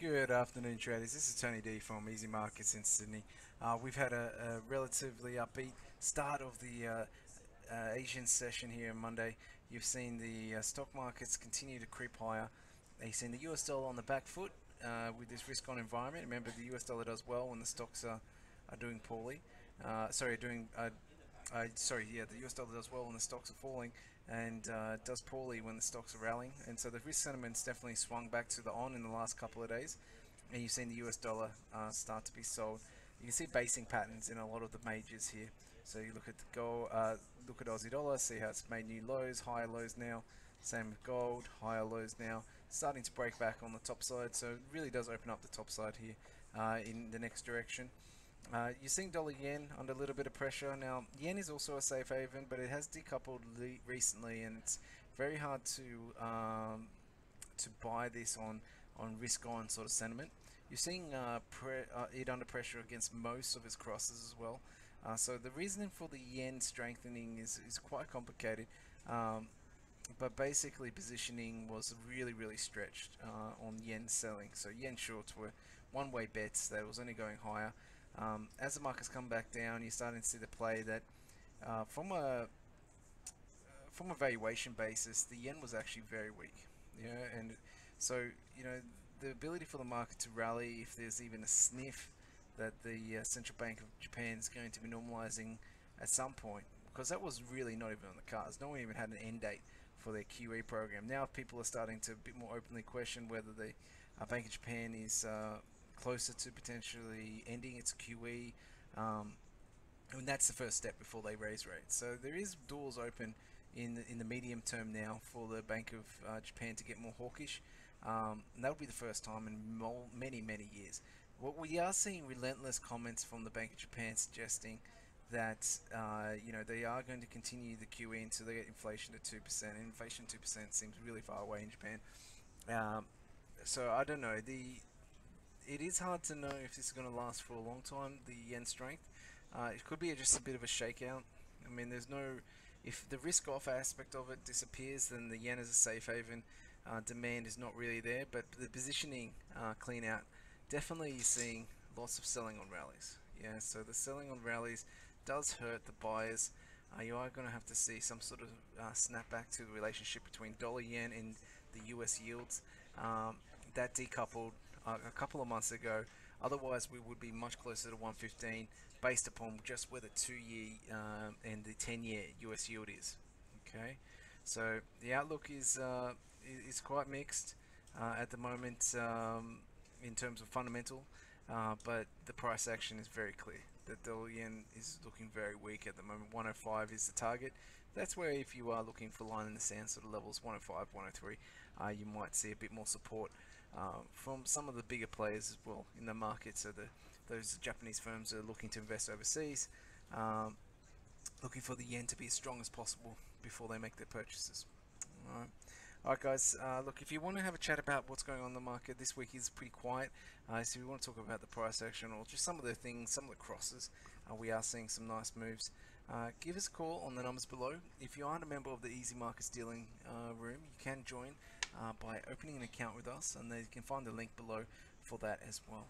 Good afternoon, traders. This is TonyD from easyMarkets in Sydney. We've had a relatively upbeat start of the Asian session here on Monday. You've seen the stock markets continue to creep higher. You've seen the US dollar on the back foot with this risk-on environment. Remember, the US dollar does well when the stocks are doing poorly. The US dollar does well when the stocks are falling, and does poorly when the stocks are rallying. And so the risk sentiment's definitely swung back to the on in the last couple of days, and you've seen the US dollar start to be sold. You can see basing patterns in a lot of the majors here. So you look at look at Aussie dollar, see how it's made new lows, higher lows now. Same with gold, higher lows now, starting to break back on the top side. So it really does open up the top side here in the next direction. You're seeing dollar yen under a little bit of pressure. Now, yen is also a safe haven, but it has decoupled recently, and it's very hard to buy this on risk-on sort of sentiment. You're seeing it under pressure against most of its crosses as well. So the reasoning for the yen strengthening is quite complicated. But basically positioning was really stretched on yen selling. So yen shorts were one-way bets that was only going higher. As the markets come back down, you're starting to see the play that from a valuation basis, the yen was actually very weak. And so the ability for the market to rally if there's even a sniff that the Central Bank of Japan is going to be normalizing at some point, because that was really not even on the cards. No one even had an end date for their QE program. Now people are starting to a bit more openly question whether the Bank of Japan is closer to potentially ending its QE, and that's the first step before they raise rates. So there is doors open in the medium term now for the Bank of Japan to get more hawkish. And that would be the first time in many years. What we are seeing relentless comments from the Bank of Japan suggesting that they are going to continue the QE until they get inflation to 2%. And inflation 2% seems really far away in Japan. So I don't know. It is hard to know if this is going to last for a long time, the yen strength. It could be just a bit of a shakeout. I mean, if the risk-off aspect of it disappears, then the yen is a safe haven. Demand is not really there, but the positioning clean out, definitely seeing lots of selling on rallies. Yeah, so the selling on rallies does hurt the buyers. You are going to have to see some sort of snapback to the relationship between dollar yen and the US yields. That decoupled a couple of months ago. Otherwise, we would be much closer to 115 based upon just where the 2-year and the 10-year US yield is. Okay, so the outlook is quite mixed at the moment in terms of fundamental, but the price action is very clear. The dollar yen is looking very weak at the moment. 105 is the target. That's where, if you are looking for line in the sand sort of levels, 105, 103, you might see a bit more support from some of the bigger players as well in the market. So those Japanese firms are looking to invest overseas, looking for the yen to be as strong as possible before they make their purchases. Alright guys, look, if you want to have a chat about what's going on in the market, this week is pretty quiet. So if you want to talk about the price action or just some of the things, some of the crosses, we are seeing some nice moves. Give us a call on the numbers below. If you aren't a member of the easyMarkets dealing room, you can join by opening an account with us, and you can find the link below for that as well.